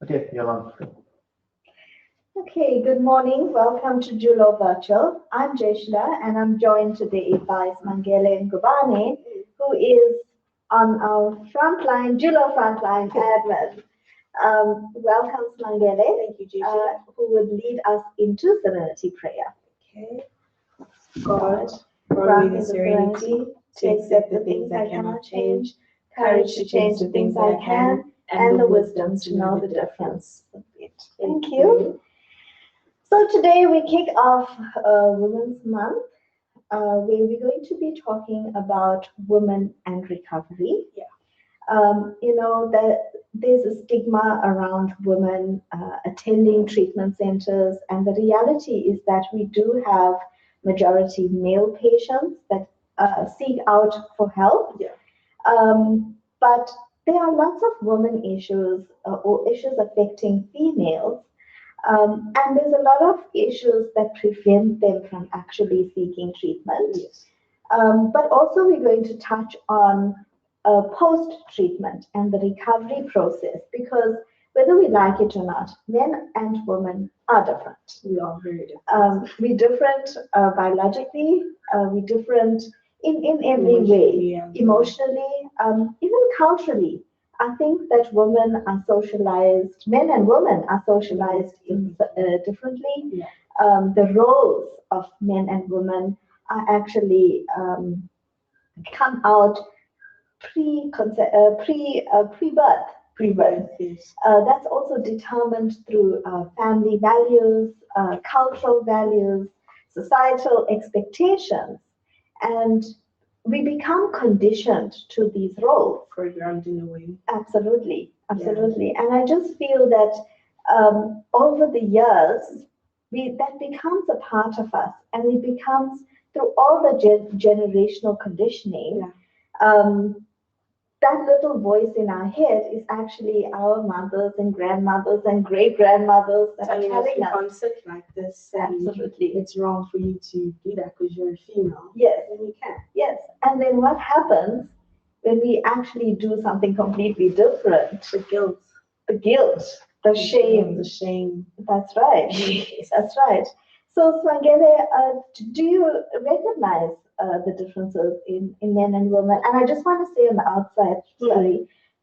Okay, you're on. Okay, good morning. Welcome to Julo Virtual. I'm Jeshla and I'm joined today by Smangele Ngubane, who is on our frontline, Julo frontline admin. Welcome, Smangele. Thank you, Jeshla. Who would lead us into serenity prayer. Okay. God, grant me the serenity to accept the things I cannot change, courage to change the things I can, and the wisdom to know the difference. Thank you. So today we kick off Women's Month, where we're going to be talking about women and recovery. Yeah. That there's a stigma around women attending treatment centers, and the reality is that we do have majority male patients that seek out for help. Yeah. But there are lots of women issues or issues affecting females. And there's a lot of issues that prevent them from actually seeking treatment. Yes. But also, we're going to touch on post-treatment and the recovery process because whether we like it or not, men and women are different. We are very different. We're different biologically, we're different in every way, emotionally, even culturally. I think that women are socialized, men and women are socialized differently. Yeah. The roles of men and women are actually come out pre-birth. Pre-birth, yes. That's also determined through family values, cultural values, societal expectations, and we become conditioned to these roles. Programmed in a way. Absolutely. And I just feel that over the years, that becomes a part of us, and it becomes through all the generational conditioning. Yeah. That little voice in our head is actually our mothers and grandmothers and great grandmothers that are telling us. Can't sit like this. Absolutely. It's wrong for you to do that because you're a female. Yes. And you can. Yes. And then what happens when we actually do something completely different? The guilt. The shame. The shame. That's right. That's right. So, Swangele, do you recognize the differences in men and women? And I just want to say on the outside,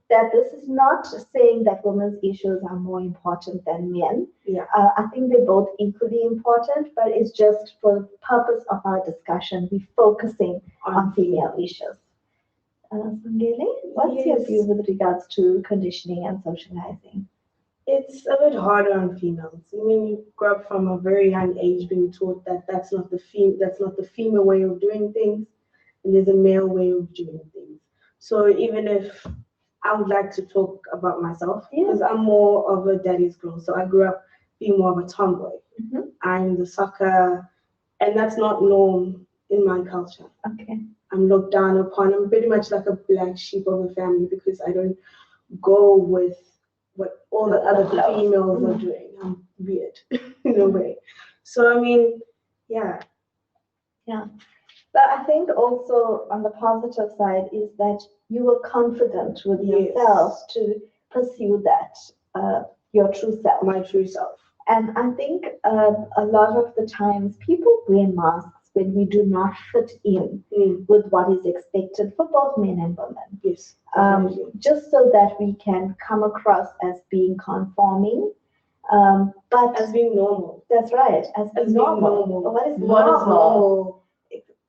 that this is not saying that women's issues are more important than men. Yeah. I think they're both equally important, but it's just for the purpose of our discussion, we're focusing on female issues. Swangele, what's your view with regards to conditioning and socializing? It's a bit harder on females. I mean, you grow up from a very young age being taught that that's not the female way of doing things, and there's a male way of doing things. So even if I would like to talk about myself, because I'm more of a daddy's girl, so I grew up being more of a tomboy. Mm-hmm. I'm the sucker, and that's not norm in my culture. Okay. I'm looked down upon. I'm pretty much like a black sheep of the family because I don't go with what all the other females are doing. I'm weird in a way. So I mean, yeah. But I think also on the positive side is that you were confident with yourself to pursue that, your true self. My true self. And I think a lot of the times people wear masks when we do not fit in with what is expected for both men and women. Yes. Just so that we can come across as being conforming, but as being normal. That's right, as being normal. What is normal?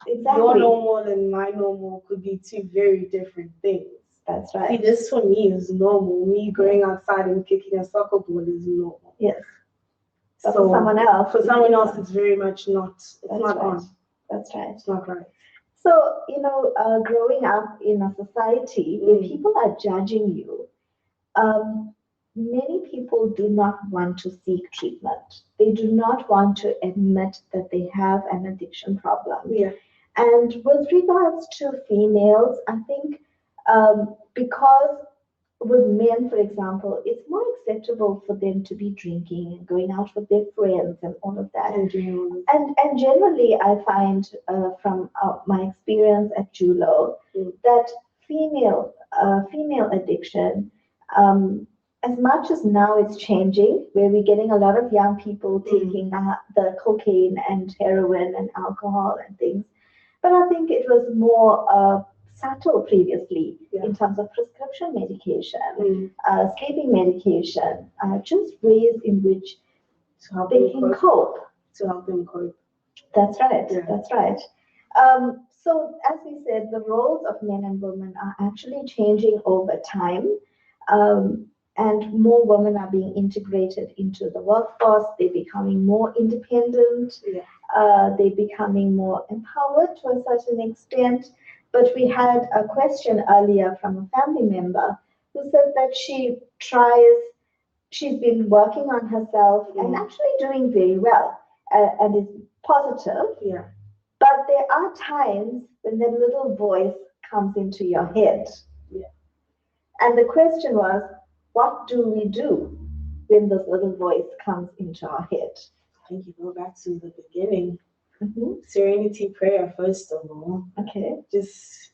Exactly. Your normal and my normal could be two very different things. That's right. See, this for me is normal. Me going outside and kicking a soccer ball is normal. Yes. But so for someone else, it's very much not. It's not right. on. That's right. It's not right. So, growing up in a society where people are judging you, many people do not want to seek treatment. They do not want to admit that they have an addiction problem. Yeah. And with regards to females, I think because with men, for example, it's more acceptable for them to be drinking and going out with their friends and all of that. And generally, I find from my experience at Julo that female addiction as much as now it's changing, where we're getting a lot of young people taking the cocaine and heroin and alcohol and things, but I think it was more subtle previously in terms of prescription medication, sleeping medication, just ways in which To help they them can cope. cope. To help them cope. That's right. Yeah. That's right. So, as we said, the roles of men and women are actually changing over time, um, and more women are being integrated into the workforce. They're becoming more independent. Yeah. They're becoming more empowered to a certain extent. But we had a question earlier from a family member who said that she's been working on herself and actually doing very well and is positive. Yeah. But there are times when that little voice comes into your head. Yeah. And the question was, what do we do when this little voice comes into our head? I think you go back to the beginning. Mm-hmm. Serenity prayer, first of all. Okay. Just,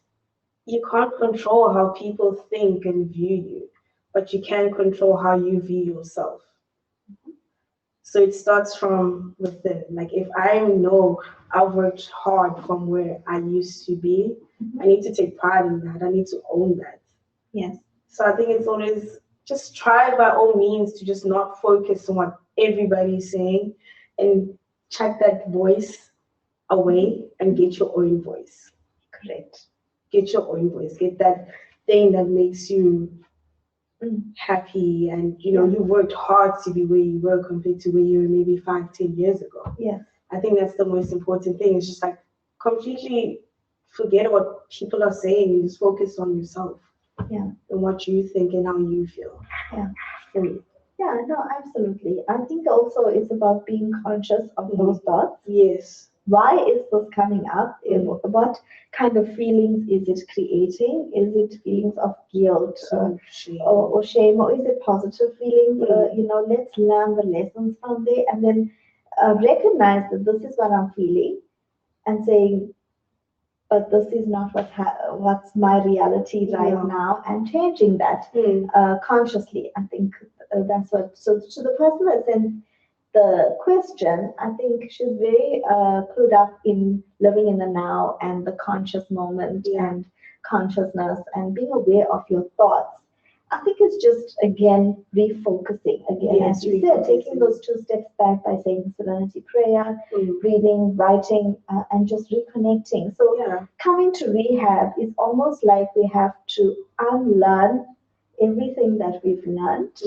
you can't control how people think and view you, but you can control how you view yourself. So it starts from within. Like if I know I've worked hard from where I used to be, I need to take pride in that. I need to own that. Yes. So I think it's always just try by all means to just not focus on what everybody's saying and check that voice away and get your own voice. Correct. Get your own voice. Get that thing that makes you happy, and you worked hard to be where you were compared to where you were maybe 5, 10 years ago. Yes. I think that's the most important thing. It's just like completely forget what people are saying and just focus on yourself. Yeah. And what you think and how you feel. Yeah. For me. Yeah, no, absolutely. I think also it's about being conscious of those thoughts. Yes. Why is this coming up? What kind of feelings is it creating? Is it feelings of guilt Shame. or shame, or is it positive feelings? Let's learn the lessons from there, and then recognize that this is what I'm feeling, and saying, but this is not what's my reality right now, and changing that consciously. I think that's what. So to the person that sent the question, I think she's very clued up in living in the now and the conscious moment and consciousness and being aware of your thoughts. I think it's just again refocusing again, as you said, taking those 2 steps back by saying serenity prayer, breathing, writing, and just reconnecting. So coming to rehab is almost like we have to unlearn everything that we've learned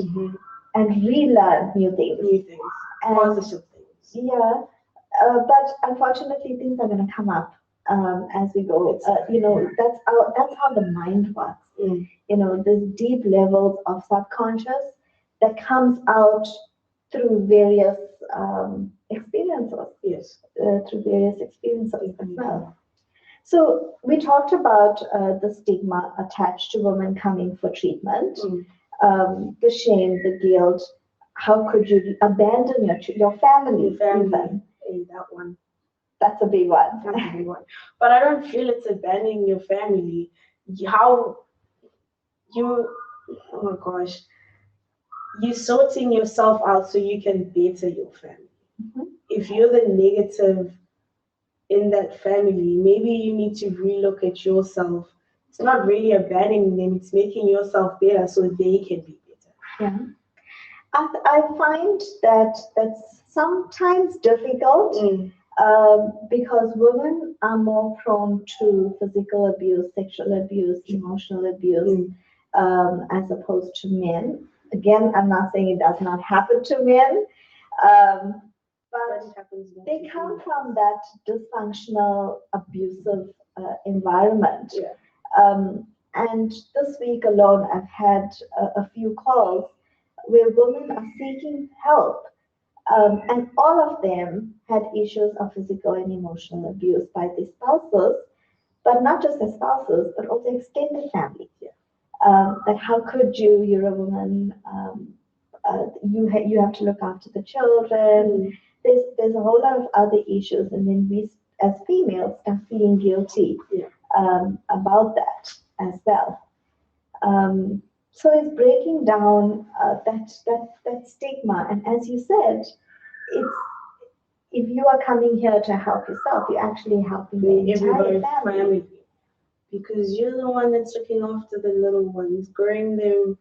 and relearn new things. New things. Positive things. Yeah, but unfortunately, things are going to come up as we go. That's how the mind works. There's deep levels of subconscious that comes out through various experiences. Yes. Through various experiences as well. So we talked about the stigma attached to women coming for treatment, the shame, the guilt. How could you abandon your family? Even? That one. That's a big one. That's a big one. But I don't feel it's abandoning your family. How you, oh my gosh, you sorting yourself out so you can better your family. If you're the negative in that family, maybe you need to relook at yourself. It's not really abandoning them, it's making yourself better so they can be better. Yeah. I find that that's sometimes difficult because women are more prone to physical abuse, sexual abuse, emotional abuse, as opposed to men. Again, I'm not saying it does not happen to men, but they come from that dysfunctional, abusive environment. And this week alone, I've had a few calls where women are seeking help. And all of them had issues of physical and emotional abuse by their spouses, but not just their spouses, but also extended family. That how could you? You're a woman. You have to look after the children. There's a whole lot of other issues, and then we as females start feeling guilty about that as well. So it's breaking down that stigma. And as you said, it's if you are coming here to help yourself, you're actually helping the entire Everybody's family. family, because you're the one that's looking after the little ones, growing them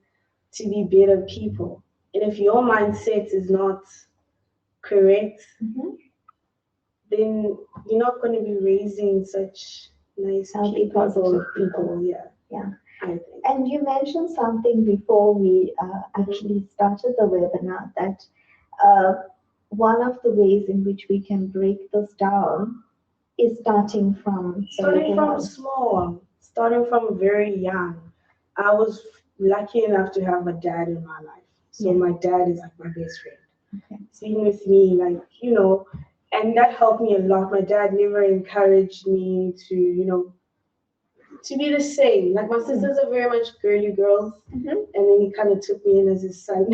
to be better people. And if your mindset is not correct, Mhm. then you're not going to be raising such nice, Healthy, capable positive people. people. Yeah, Yeah. I think. And you mentioned something before we actually started the webinar that uh, one of the ways in which we can break this down is starting from the Starting little from ones. small, starting from very young. I was lucky enough to have a dad in my life. So Yeah. my dad is like my best friend. Okay. He's been with me, like, and that helped me a lot. My dad never encouraged me to be the same. Like my sisters are very much girly girls, Mhm. and then he kind of took me in as his son.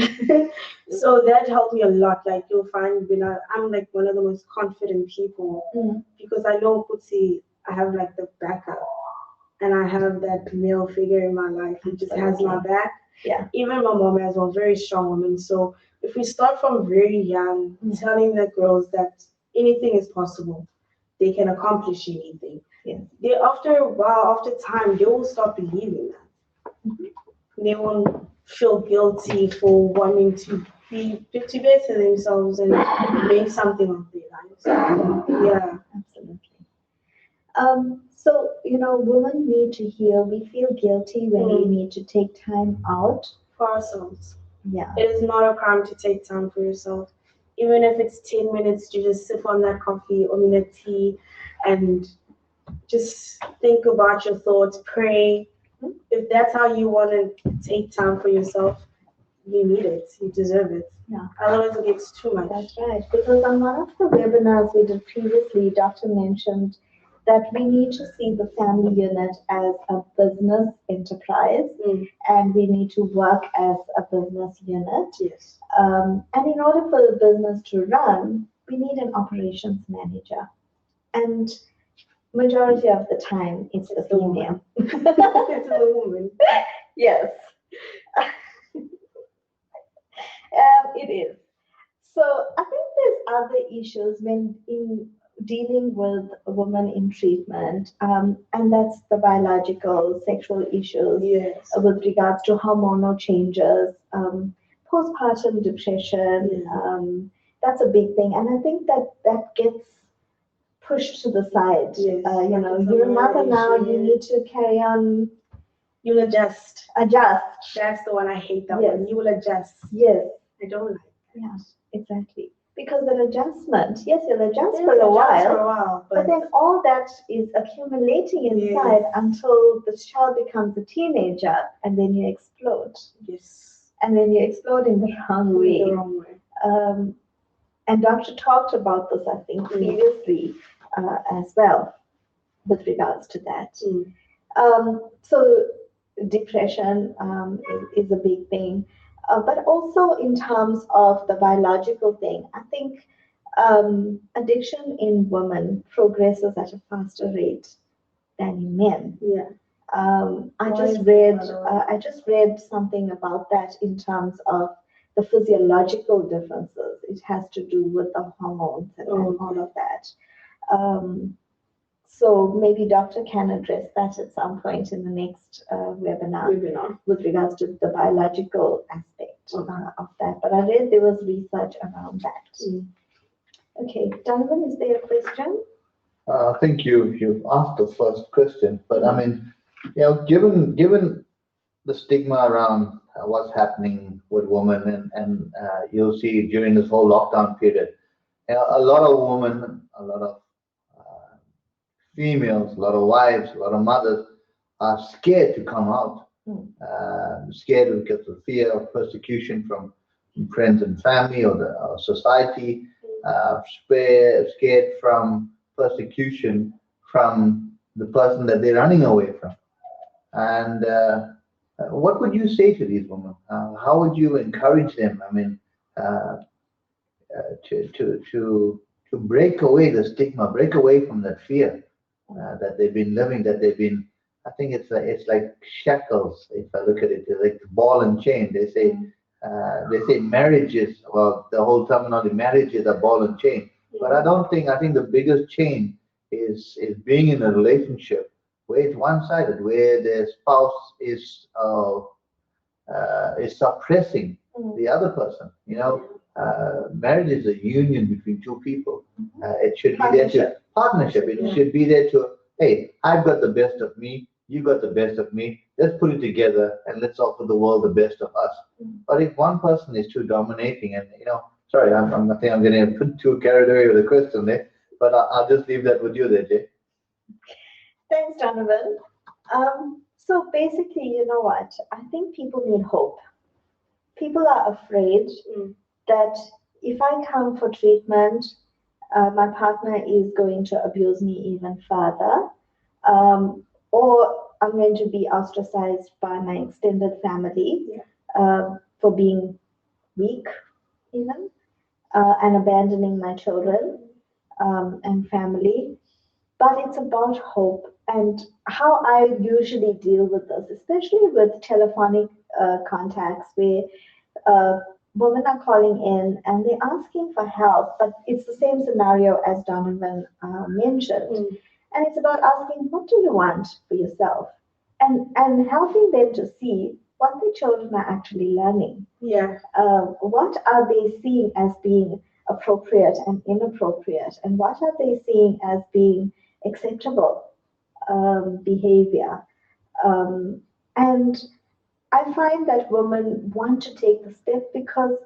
So that helped me a lot. Like you'll find when I'm like one of the most confident people Mm. because I know Kutsi, I have like the backup, and I have that male figure in my life who just has my Absolutely. back. Yeah. Even my mom as well, very strong woman. So if we start from very young, Mm. telling the girls that anything is possible, they can accomplish anything. Yeah. They after a while, after time, they will start believing that. Mhm. They won't feel guilty for wanting to better themselves and make something of their lives. Yeah. Absolutely. So, women need to heal. We feel guilty when we Mm. need to take time out. For ourselves. Yeah. It is not a crime to take time for yourself. Even if it's 10 minutes to just sip on that coffee or in that tea and just think about your thoughts, pray. Mhm. If that's how you want to take time for yourself, you need it. You deserve it. Yeah. Otherwise, it gets too much. That's right. Because on one of the webinars we did previously, Doctor mentioned that we need to see the family unit as a business enterprise Mm. and we need to work as a business unit. Yes. And in order for the business to run, we need an operations manager. And majority of the time, it's the It's the woman. female. It's the woman. Yes, it is. So I think there's other issues when in dealing with a woman in treatment, and that's the biological sexual issues Yes. with regards to hormonal changes, postpartum depression. Yeah. That's a big thing, and I think that gets pushed to the side. Yes. Like it's a You're a mother minor now. issue. You need to carry on, You will adjust. adjust. That's the one I hate. That Yes. one. You will adjust. Yes. I don't like. Yeah, exactly. Because that adjustment, yes, you'll adjust Yes, for a adjust for while, a while, but then all that is accumulating inside yes. until the child becomes a teenager and then you explode. Yes. And then you explode in the wrong In way. the wrong way. Um, and Doctor talked about this, I think, Mm. previously as well with regards to that. Mm. So depression is a big thing, but also in terms of the biological thing, I think addiction in women progresses at a faster rate than in men. Yeah. I Why just is read that, by the way? I just read something about that in terms of the physiological differences. It has to do with the hormones and all Okay. of that. Um, so maybe doctor can address that at some point in the next webinar Maybe not. with regards to the biological aspect Okay. of that. But I read there was research around that. Mm. Okay, Donovan, is there a question? I think you've asked the first question, but I mean, given the stigma around what's happening with women, and you'll see during this whole lockdown period, a lot of women, a lot of uh, females, a lot of wives, a lot of mothers are scared to come out, Mm. scared because of fear of persecution from friends and family or the society, scared from persecution from the person that they're running away from. And what would you say to these women? How would you encourage them? I mean, uh, to break away the stigma, break away from that fear that they've been living, that they've been I think it's like shackles. If I look at it, it's like ball and chain. They say marriages. Well, the whole terminology marriages are ball and chain. But I don't think. I think the biggest chain is being in a relationship where it's one-sided, where the spouse is suppressing the other person. Marriage is a union between two people. It should be there to partnership. It should be there to, hey, I've got the best of me, you got the best of me. Let's put it together and let's offer the world the best of us. But if one person is too dominating, and sorry, I think I'm getting a bit too carried away with the question there, but I'll just leave that with you there, Jay. Thanks, Donovan. So basically, you know what? I think people need hope. People are afraid that if I come for treatment, my partner is going to abuse me even further, or I'm going to be ostracized by my extended family for being weak, even, and abandoning my children and family. But it's about hope and how I usually deal with this, especially with telephonic contacts where uh, women are calling in and they're asking for help, but it's the same scenario as Donovan mentioned. And it's about asking, what do you want for yourself? And helping them to see what the children are actually learning. Yeah. What are they seeing as being appropriate and inappropriate? And what are they seeing as being acceptable behavior? And I find that women want to take the step because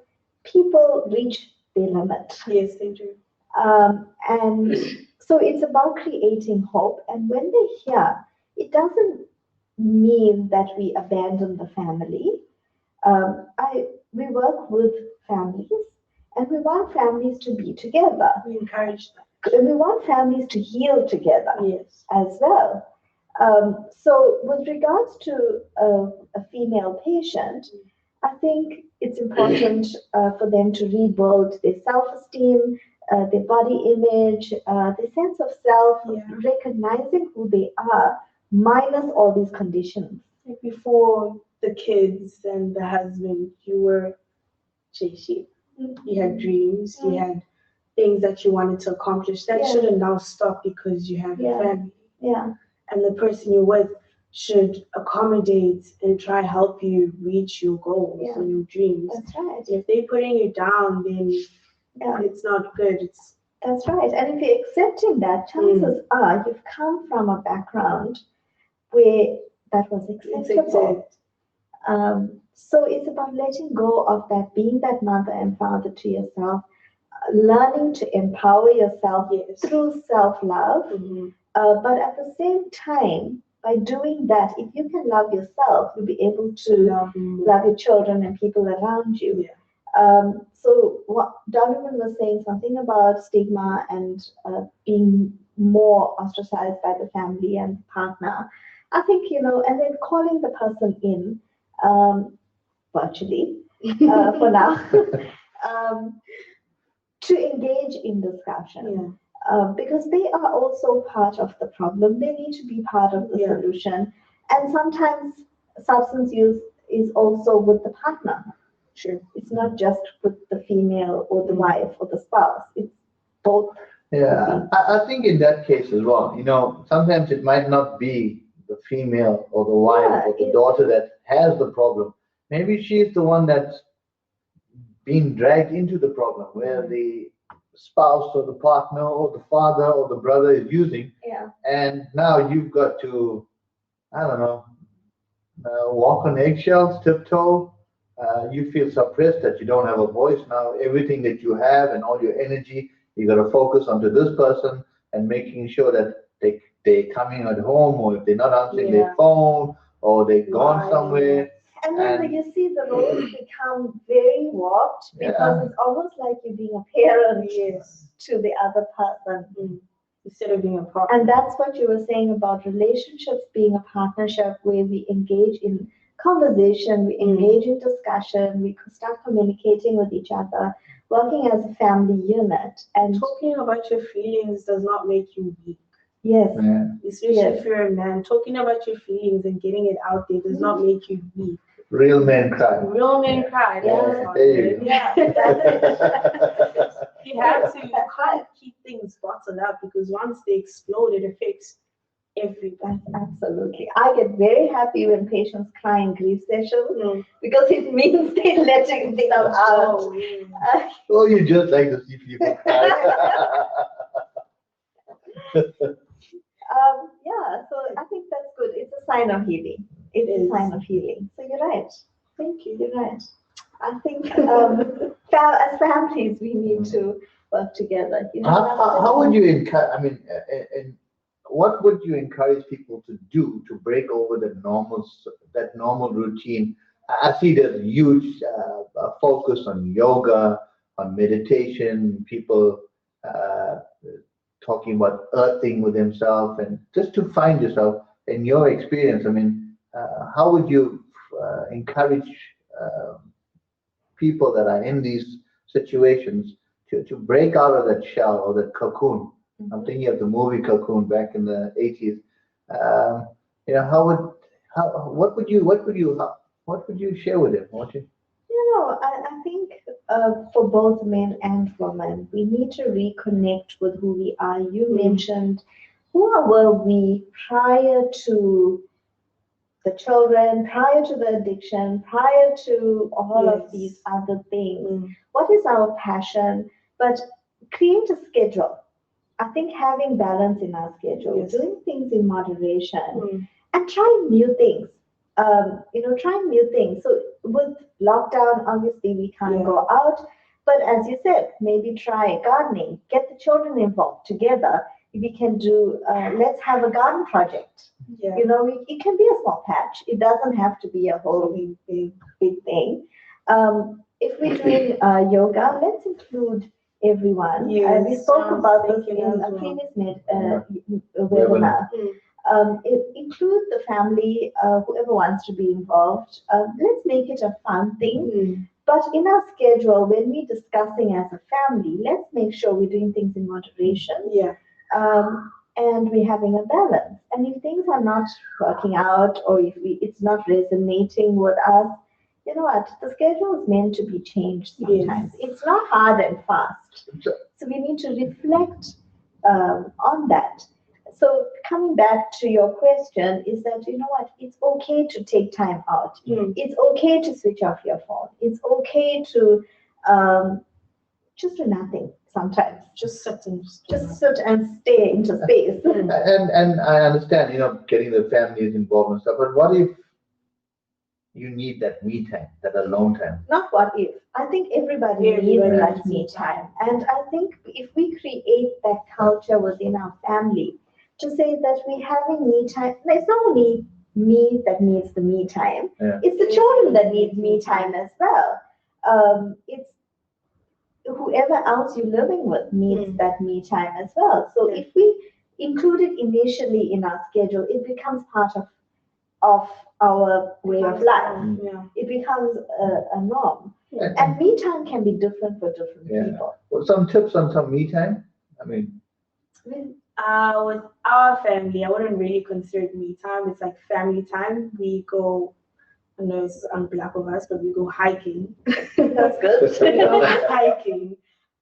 people reach their limit. Yes, they do. And so it's about creating hope. And when they hear, it doesn't mean that we abandon the family. We work with families, and we want families to be together. We encourage that. And we want families to heal together Yes. as well. So, with regards to a female patient, I think it's important for them to rebuild their self-esteem, their body image, their sense of self, recognizing who they are, minus all these conditions. Like before the kids and the husband, you were Jay. You had dreams, you had things that you wanted to accomplish. That shouldn't now stop because you have a family. Yeah. And the person you're with should accommodate and try help you reach your goals and your dreams. That's right. If they're putting you down, then it's not good. That's right. And if you're accepting that, chances are you've come from a background where that was acceptable. So it's about letting go of that, being that mother and father to yourself, learning to empower yourself through self-love. But at the same time, by doing that, if you can love yourself, you'll be able to love your children and people around you. So what Donovan was saying, something about stigma and being more ostracized by the family and partner. I think, and then calling the person in virtually for now to engage in discussion. Because they are also part of the problem. They need to be part of the solution. And sometimes substance use is also with the partner. Sure. It's not just with the female or the wife or the spouse. It's both. Yeah, I think in that case as well, sometimes it might not be the female or the wife or the daughter that has the problem. Maybe she's the one that's being dragged into the problem where the spouse or the partner or the father or the brother is using. And now you've got to, I don't know, walk on eggshells, tiptoe. You feel suppressed that you don't have a voice now. Everything that you have and all your energy, you got to focus onto this person and making sure that they're coming at home, or if they're not answering their phone, or they've gone somewhere. And then you see the roles become very warped because it's almost like you're being a parent to the other person instead of being a partner. And that's what you were saying about relationships being a partnership where we engage in conversation, we engage in discussion, we start communicating with each other, working as a family unit. And talking about your feelings does not make you weak. Yes. Yeah. Especially Yes. if you're a man, talking about your feelings and getting it out there does not make you weak. Real men cry. Real men cry. Yeah. That's There you go. yeah, that's it. You can't keep things bottled up because once they explode, it affects everybody. Absolutely. I get very happy when patients cry in grief sessions Mm. because it means they're letting things out. Oh, yeah. Oh, you just like to see people cry. Yeah, so I think that's good. It's a sign of healing. It's It a is. sign of healing. So you're right. Thank you. You're right. I think as families, we need to work together. You know, How would you encourage, I mean, and what would you encourage people to do to break over that normal routine? I see there's huge focus on yoga, on meditation, people uh, talking about earthing with himself and just to find yourself in your experience. I mean, how would you encourage uh, people that are in these situations to break out of that shell or that cocoon? I'm thinking of the movie Cocoon back in the 80s. Um, how would how what would you share with them? I think for both men and women, we need to reconnect with who we are. You mentioned were we prior to the children, prior to the addiction, prior to all of Yes. these other things. Mm. What is our passion? But create a schedule. I think having balance in our schedule, Yes. doing things in moderation, Mm. and trying new things. Trying new things. So with lockdown, obviously we can't Yeah. go out. But as you said, maybe try gardening. Get the children involved together. We can do. Let's have a garden project. Yeah. It can be a small patch. It doesn't have to be a whole big thing. If we're doing yoga, let's include everyone. Yes, We spoke I was about this thinking in as a well. previous Webinar. webinar. Include the family, whoever wants to be involved. Let's make it a fun thing. Mm. But in our schedule, when we're discussing as a family, let's make sure we're doing things in moderation, Yeah. and we're having a balance. And if things are not working out, or if it's not resonating with us, you know what? The schedule is meant to be changed sometimes. It's not hard and fast. So we need to reflect on that. So coming back to your question is that, you know what? It's okay to take time out. Mm. It's okay to switch off your phone. It's okay to just do nothing sometimes. Just sit and Just sit and stay into space. And I understand, getting the families involved and stuff, but what if you need that me time, that alone time? Not what if. I think everybody needs Everybody that needs me it. time. And I think if we create that culture within our family to say that we're having me time, no, it's not only me that needs the me time, Yeah. it's the children that need me time as well. It's whoever else you're living with needs that me time as well. So if we include it initially in our schedule, it becomes part of our way of life. Yeah. It becomes a norm. Yeah. And me time can be different for different Yeah. people. Well, some tips on some me time? I mean, With our family, I wouldn't really consider it me time. It's like family time. We go, I know it's unblack of us, but we go hiking. That's good. We go hiking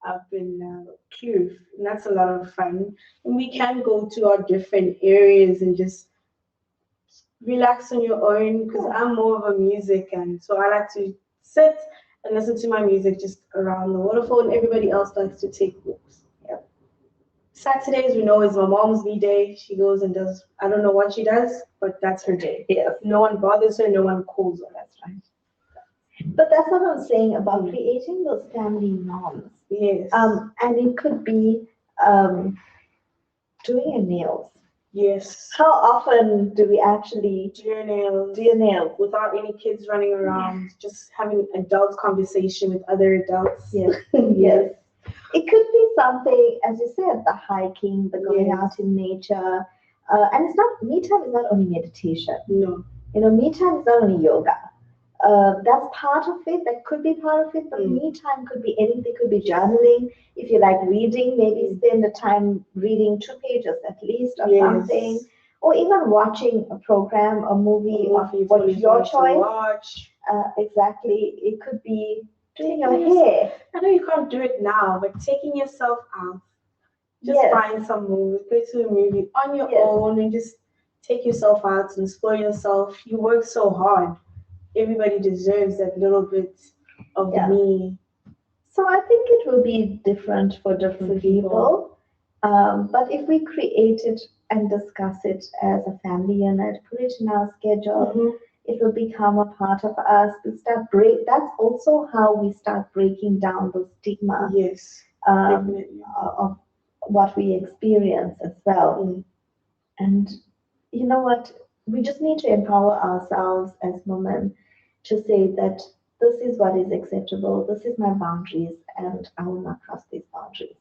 up in Kloof, and that's a lot of fun. And we can go to our different areas and just relax on your own because I'm more of a music, and so I like to sit and listen to my music just around the waterfall, and everybody else likes to take walks. Yep. Saturdays, we know, is my mom's day. She goes and does, I don't know what she does, but that's her day. Yes. No one bothers her, no one calls her. That's right. But that's what I'm saying about creating those family norms. Yes. And it could be doing your nails. Yes. How often do we actually Do your nails. do your nails? Without any kids running around, just having adult conversation with other adults. Yes. Yes. It could be something, as you said, the hiking, the going Yes. out in nature. And it's not, me time is not only meditation. No. Me time is not only yoga. That's part of it. That could be part of it. But me time could be anything. Could be journaling. If you like reading, maybe spend the time reading 2 pages at least or something. Or even watching a program, a movie, or what your choice. Exactly. It could be doing your hair. I know you can't do it now, but taking yourself out, just find some movie, go to a movie on your own, and just take yourself out and explore yourself. You work so hard. Everybody deserves that little bit of me. So I think it will be different for different people. But if we create it and discuss it as a family unit, put it in our schedule, it will become a part of us. We start That's also how we start breaking down the stigma. Yes, of what we experience as well. And you know what? We just need to empower ourselves as women to say that this is what is acceptable, this is my boundaries, and I will not cross these boundaries.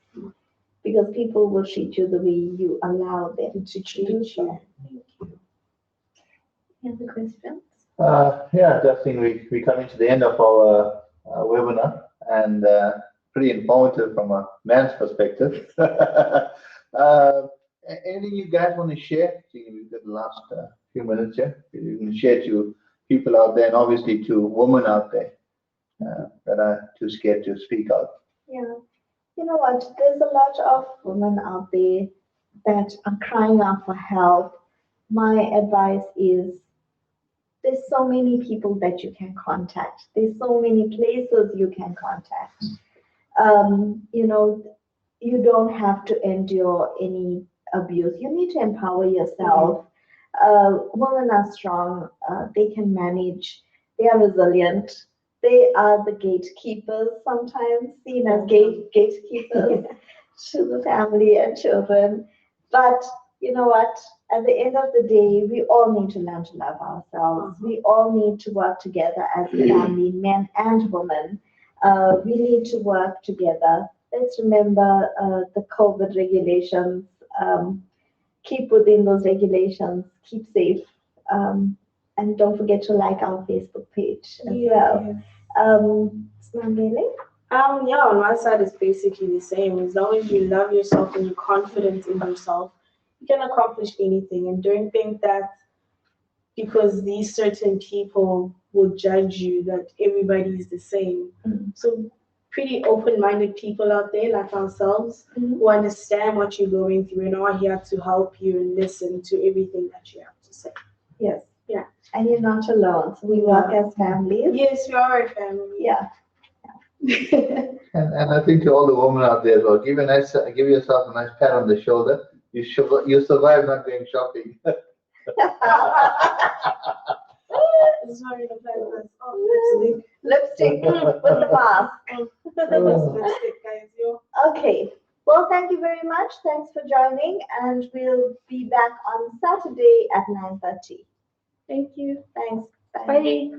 Because people will treat you the way you allow them to treat you. Thank you. Any other questions? Yeah, I think we coming to the end of our webinar, and pretty informative from a man's perspective. Anything you guys want to share? We've got the last few minutes here. You can share to people out there, and obviously to women out there that are too scared to speak out. Yeah. You know what? There's a lot of women out there that are crying out for help. My advice is there's so many people that you can contact. There's so many places you can contact. You know, you don't have to endure any abuse. You need to empower yourself. Women are strong. They can manage. They are resilient. They are the gatekeepers, sometimes seen as gatekeepers to the family and children. But you know what? At the end of the day, we all need to learn to love ourselves. We all need to work together as a family, men and women. We need to work together. Let's remember the COVID regulations. Keep within those regulations. Keep safe. And don't forget to like our Facebook page as well. Smangele? Yeah, on my side it's basically the same. As long as you love yourself and you're confident in yourself, you can accomplish anything. And don't think that because these certain people will judge you that everybody is the same. So pretty open-minded people out there like ourselves who understand what you're going through and are here to help you and listen to everything that you have to say. Yes. Yeah. And you're not alone. So we work as families. Yes, we are a family. Yeah. And I think to all the women out there as well, give yourself a nice pat on the shoulder. You survive not going shopping. Sorry, lipstick with the mask. Lipstick, guys. Okay. Well, thank you very much. Thanks for joining, and we'll be back on Saturday at 9:30. Thank you. Thanks. Bye.